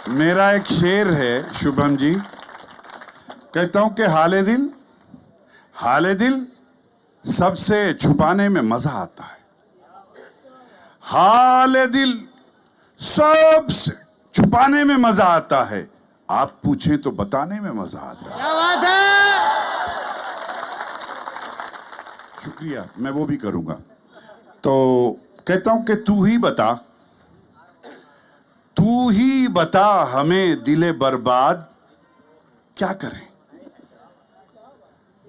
मेरा एक शेर है शुभम जी, कहता हूं कि हाले दिल सबसे छुपाने में मजा आता है। हाले दिल सबसे छुपाने में मजा आता है, आप पूछें तो बताने में मजा आता है। क्या बात है। शुक्रिया, मैं वो भी करूंगा। तो कहता हूं कि तू ही बता हमें दिले बर्बाद क्या करें।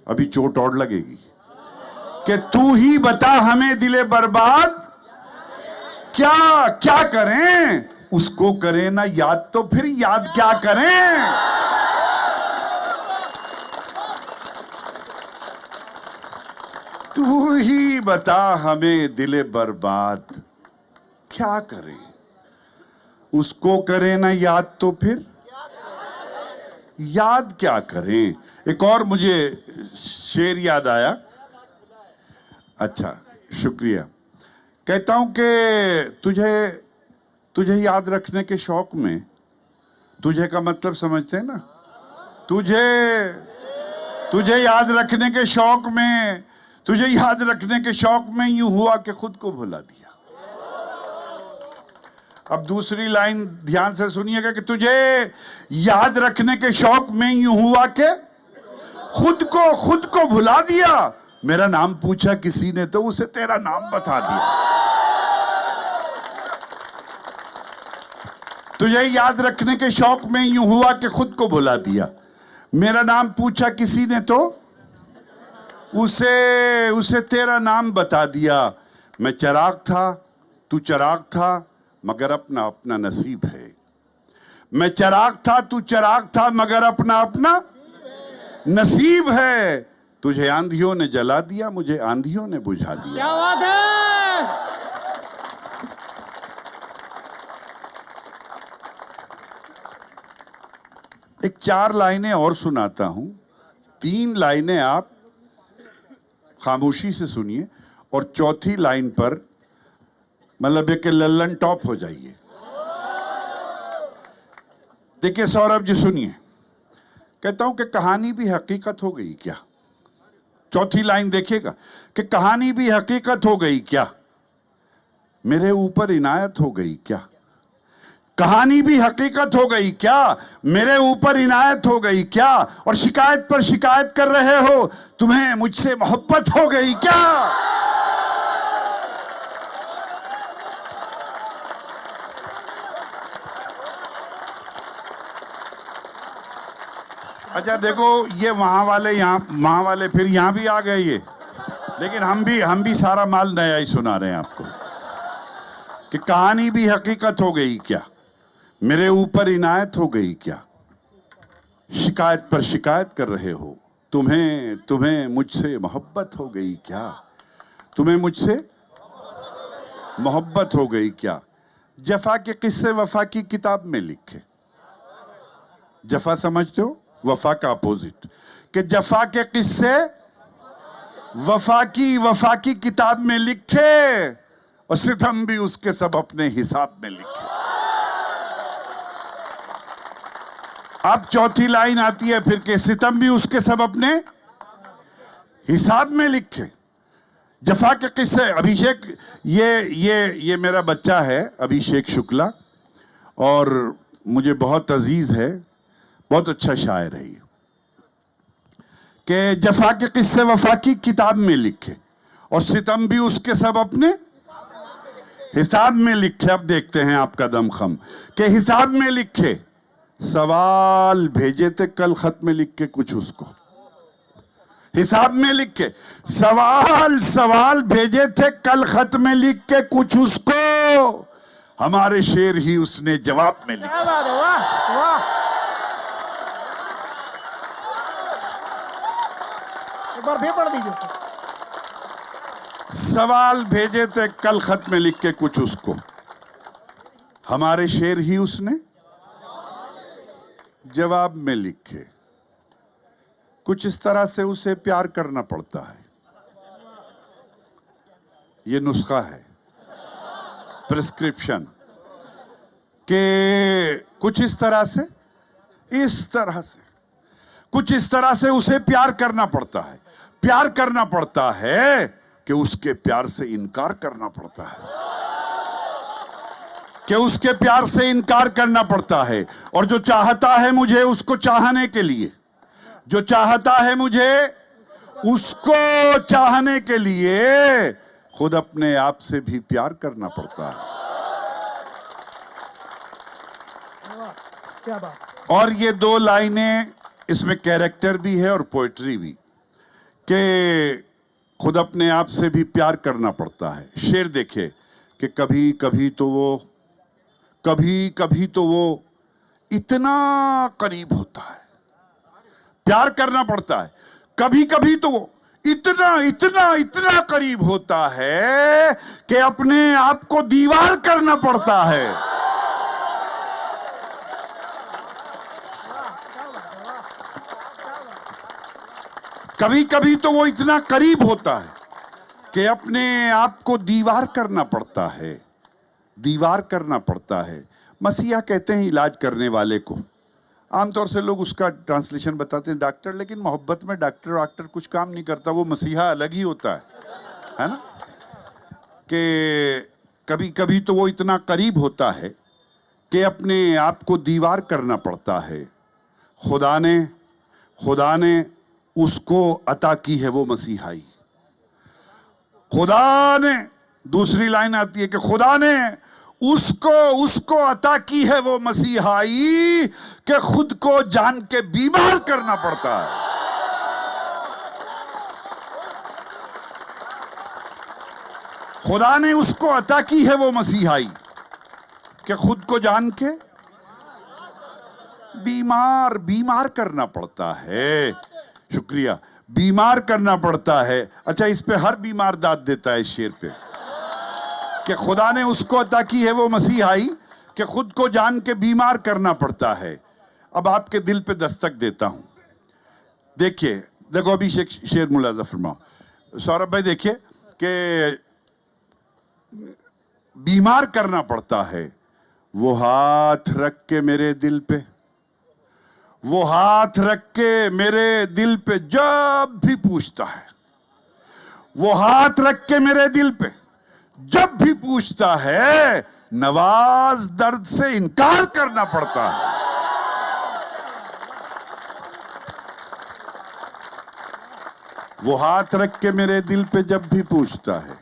अभी चोट और लगेगी कि तू ही बता हमें दिले बर्बाद क्या करें। उसको करें ना याद तो फिर याद क्या करें। तू ही बता हमें दिले बर्बाद क्या करें। उसको करें ना याद तो फिर याद क्या करें। एक और मुझे शेर याद आया। अच्छा, शुक्रिया। कहता हूं कि तुझे याद रखने के शौक में, तुझे का मतलब समझते हैं ना, तुझे याद रखने के शौक में यूं हुआ कि खुद को भुला दिया। अब दूसरी लाइन ध्यान से सुनिएगा कि तुझे याद रखने के शौक में यूं हुआ कि खुद को भुला दिया। मेरा नाम पूछा किसी ने तो उसे तेरा नाम बता दिया। तुझे याद रखने के शौक में यूं हुआ कि खुद को भुला दिया। मेरा नाम पूछा किसी ने तो उसे तेरा नाम बता दिया। मैं चिराग था, तू चिराग था, मगर अपना अपना नसीब है। मैं चिराग था, तू चिराग था, मगर अपना अपना नसीब है। तुझे आंधियों ने जला दिया, मुझे आंधियों ने बुझा दिया। क्या बात है। एक 4 लाइनें और सुनाता हूं। 3 लाइनें आप खामोशी से सुनिए और चौथी लाइन पर मतलब एक लल्लन टॉप हो जाइए। देखिए सौरभ जी, सुनिए। कहता हूं कि कहानी भी हकीकत हो गई क्या। चौथी लाइन देखिएगा कि कहानी भी हकीकत हो गई क्या, मेरे ऊपर इनायत हो गई क्या। कहानी भी हकीकत हो गई क्या, मेरे ऊपर इनायत हो गई क्या। और शिकायत पर शिकायत कर रहे हो, तुम्हें मुझसे मोहब्बत हो गई क्या। अच्छा देखो, ये वहां वाले फिर यहां भी आ गए ये। लेकिन हम भी सारा माल नया ही सुना रहे हैं आपको कि कहानी भी हकीकत हो गई क्या, मेरे ऊपर इनायत हो गई क्या। शिकायत पर शिकायत कर रहे हो, तुम्हें मुझसे मोहब्बत हो गई क्या। तुम्हें मुझसे मोहब्बत हो गई क्या। जफा के किस्से वफा की किताब में लिखे। जफा समझते हो, वफा का अपोजिट। कि जफा के किस्से वफा की किताब में लिखे, और सितम भी उसके सब अपने हिसाब में लिखे। अब चौथी लाइन आती है फिर के सितम भी उसके सब अपने हिसाब में लिखे। जफा के किस्से। अभिषेक, ये मेरा बच्चा है अभिषेक शुक्ला, और मुझे बहुत अजीज है, बहुत अच्छा शायर है ये। कि जफा के किस्से वफा की किताब में लिखे, और सितम भी उसके सब अपने हिसाब में लिखे। अब देखते हैं आपका दमखम के हिसाब में लिखे। सवाल भेजे थे कल खत में लिख के कुछ उसको, हिसाब में लिखे। सवाल भेजे थे कल खत में लिख के कुछ उसको, हमारे शेर ही उसने जवाब में लिखे। क्या बात है, वाह वाह। एक बार फिर पढ़ दीजिए। सवाल भेजे थे कल खत में लिख के कुछ उसको, हमारे शेर ही उसने जवाब में लिखे। कुछ इस तरह से उसे प्यार करना पड़ता है। ये नुस्खा है, प्रिस्क्रिप्शन। कि कुछ इस तरह से कुछ इस तरह से उसे प्यार करना पड़ता है, प्यार करना पड़ता है कि उसके प्यार से इनकार करना पड़ता है, कि उसके प्यार से इनकार करना पड़ता है। और जो चाहता है मुझे उसको चाहने के लिए, जो चाहता है मुझे उसको चाहने के लिए खुद अपने आप से भी प्यार करना पड़ता है। वाह, क्या बात। और ये दो लाइनें, इसमें कैरेक्टर भी है और पोएट्री भी, कि खुद अपने आप से भी प्यार करना पड़ता है। शेर देखिए कि कभी कभी तो वो इतना करीब होता है, प्यार करना पड़ता है। कभी कभी तो वो इतना करीब होता है कि अपने आप को दीवार करना पड़ता है। कभी कभी तो वो इतना करीब होता है कि अपने आप को दीवार करना पड़ता है, दीवार करना पड़ता है। मसीहा कहते हैं इलाज करने वाले को। आमतौर से लोग उसका ट्रांसलेशन बताते हैं डॉक्टर, लेकिन मोहब्बत में डॉक्टर कुछ काम नहीं करता, वो मसीहा अलग ही होता है ना। कि कभी कभी तो वो इतना करीब होता है कि अपने आप को दीवार करना पड़ता है। खुदा ने उसको अता की है वो मसीहाई। खुदा ने, दूसरी लाइन आती है कि खुदा ने उसको अता की है वो मसीहाई कि खुद को जान के बीमार करना पड़ता है। खुदा ने उसको अता की है वो मसीहाई कि खुद को जान के बीमार करना पड़ता है। शुक्रिया, बीमार करना पड़ता है। अच्छा, इस पे हर बीमार दाद देता है इस शेर पे कि खुदा ने उसको अता की है वो मसीहाई कि खुद को जान के बीमार करना पड़ता है। अब आपके दिल पे दस्तक देता हूं, देखिए, देखो अभी शेर मुलाजा फरमाओ सौरभ भाई। देखिए कि बीमार करना पड़ता है। वो हाथ रख के मेरे दिल पे, वो हाथ रख के मेरे दिल पे जब भी पूछता है, वो हाथ रख के मेरे दिल पे जब भी पूछता है, नवाज दर्द से इनकार करना पड़ता है। वो हाथ रख के मेरे दिल पे जब भी पूछता है,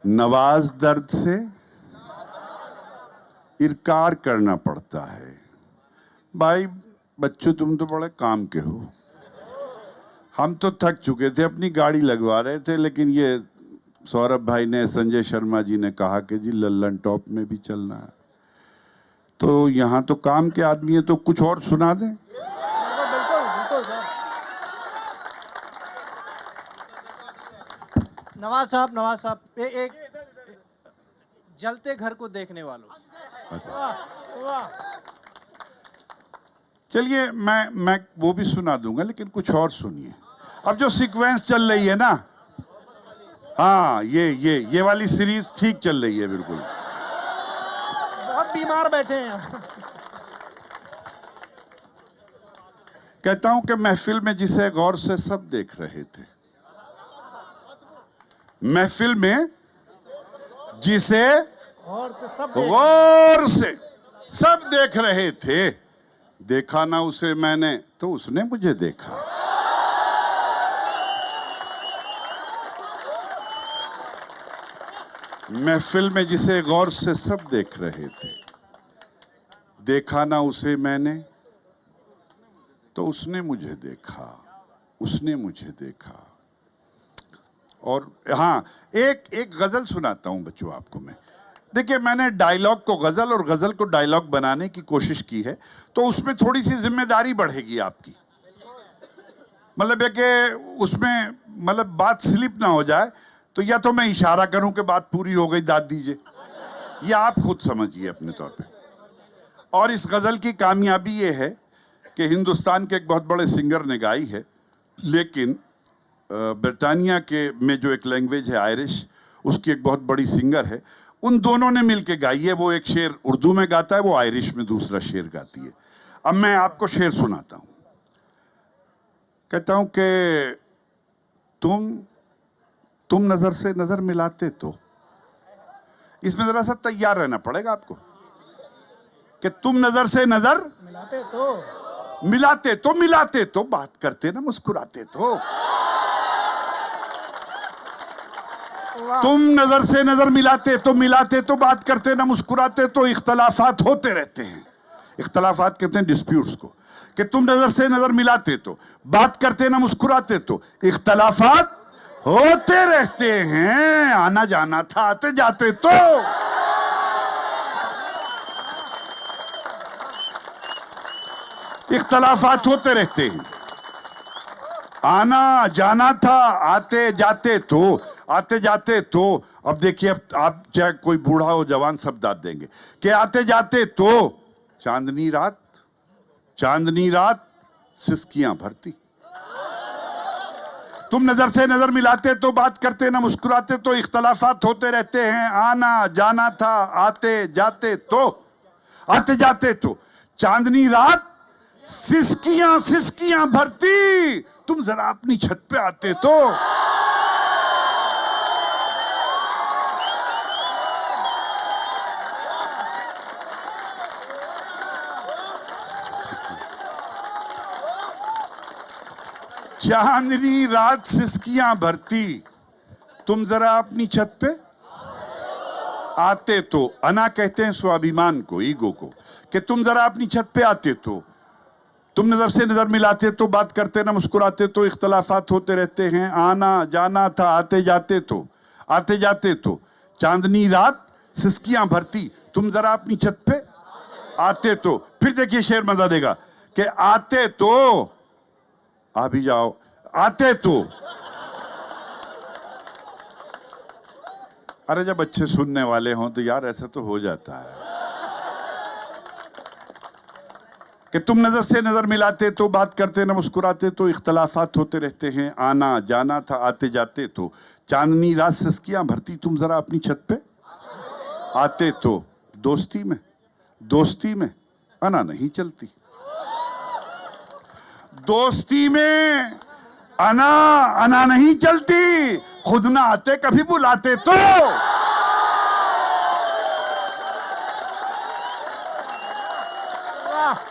नवाज दर्द से इनकार करना पड़ता है। भाई बच्चों, तुम तो बड़े काम के हो। हम तो थक चुके थे, अपनी गाड़ी लगवा रहे थे, लेकिन ये सौरभ भाई ने, संजय शर्मा जी ने कहा कि जी लल्लन टॉप में भी चलना है, तो यहाँ तो काम के आदमी है, तो कुछ और सुना दें। बिल्कुल बिल्कुल सर। नवाज साहब एक जलते घर को देखने वालों। वाह वाह। चलिए मैं वो भी सुना दूंगा, लेकिन कुछ और सुनिए। अब जो सीक्वेंस चल रही है ना, हाँ, ये वाली सीरीज ठीक चल रही है, बिल्कुल। बहुत बीमार बैठे हैं। कहता हूं कि महफिल में जिसे गौर से सब देख रहे थे, महफिल में जिसे और से सब गौर से सब देख रहे थे, देखा ना उसे मैंने तो उसने मुझे देखा। महफिल में जिसे गौर से सब देख रहे थे, देखा ना उसे मैंने तो उसने मुझे देखा, उसने मुझे देखा। और हाँ, एक गजल सुनाता हूं बच्चों आपको मैं। देखिए, मैंने डायलॉग को गजल और गजल को डायलॉग बनाने की कोशिश की है, तो उसमें थोड़ी सी जिम्मेदारी बढ़ेगी आपकी। मतलब है कि उसमें मतलब बात स्लिप ना हो जाए, तो या तो मैं इशारा करूं कि बात पूरी हो गई, दाद दीजिए, या आप खुद समझिए अपने तौर पे। और इस गजल की कामयाबी ये है कि हिंदुस्तान के एक बहुत बड़े सिंगर ने गाई है, लेकिन ब्रिटानिया के में जो एक लैंग्वेज है आयरिश, उसकी एक बहुत बड़ी सिंगर है, उन दोनों ने मिलके गाई है। वो एक शेर उर्दू में गाता है, वो आयरिश में दूसरा शेर गाती है। अब मैं आपको शेर सुनाता हूं। कहता हूं कि तुम नजर से नजर मिलाते तो, इसमें जरा सा तैयार रहना पड़ेगा आपको कि तुम नजर से नजर मिलाते तो बात करते ना मुस्कुराते तो। तुम नजर से नजर मिलाते तो बात करते ना मुस्कुराते तो। इख्तलाफात होते रहते हैं, इख्तलाफात कहते हैं डिस्प्यूट्स को, कि तुम नजर से नजर मिलाते तो बात करते ना मुस्कुराते तो। इख्तलाफात होते रहते हैं, आना जाना था आते जाते तो। इख्तलाफात होते रहते हैं, आना जाना था आते जाते तो। अब देखिए, अब आप चाहे कोई बूढ़ा हो जवान सब दाद देंगे कि आते जाते तो चांदनी रात सिसकियां भरती। तुम नजर से नजर मिलाते तो बात करते ना मुस्कुराते तो। इख्तलाफात होते रहते हैं, आना जाना था आते जाते तो। चांदनी रात सिसकियां भरती। तुम जरा अपनी छत पे आते तो। चांदनी रात सिसकियां भरती, तुम जरा अपनी छत पे आते तो। अना कहते हैं स्वाभिमान को, ईगो को, कि तुम जरा अपनी छत पे आते तो। तुम नजर से नजर मिलाते तो बात करते ना मुस्कुराते तो। इख्तलाफात होते रहते हैं, आना जाना था आते जाते तो। चांदनी रात सिसकियां भरती, तुम जरा अपनी छत पे आते तो। फिर देखिए शेर मजा देगा कि आते तो आ भी जाओ, आते तो। अरे जब अच्छे सुनने वाले हों तो यार ऐसा तो हो जाता है कि तुम नजर से नजर मिलाते तो बात करते ना मुस्कुराते तो। इख्तलाफात होते रहते हैं, आना जाना था आते जाते तो। चांदनी रात सिसकियां भरती, तुम जरा अपनी छत पे आते तो। दोस्ती में अना नहीं चलती। दोस्ती में अना नहीं चलती। खुद ना आते कभी बुलाते तो।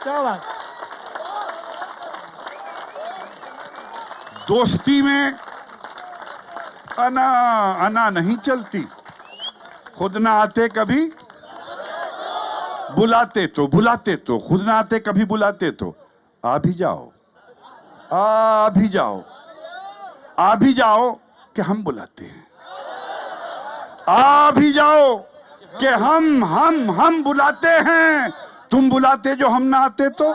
क्या बात। दोस्ती में अना नहीं चलती। खुद ना आते कभी बुलाते तो। खुद ना आते कभी बुलाते तो। आ भी जाओ कि हम बुलाते हैं। आ भी जाओ कि हम बुलाते हैं। तुम बुलाते जो हम ना आते तो।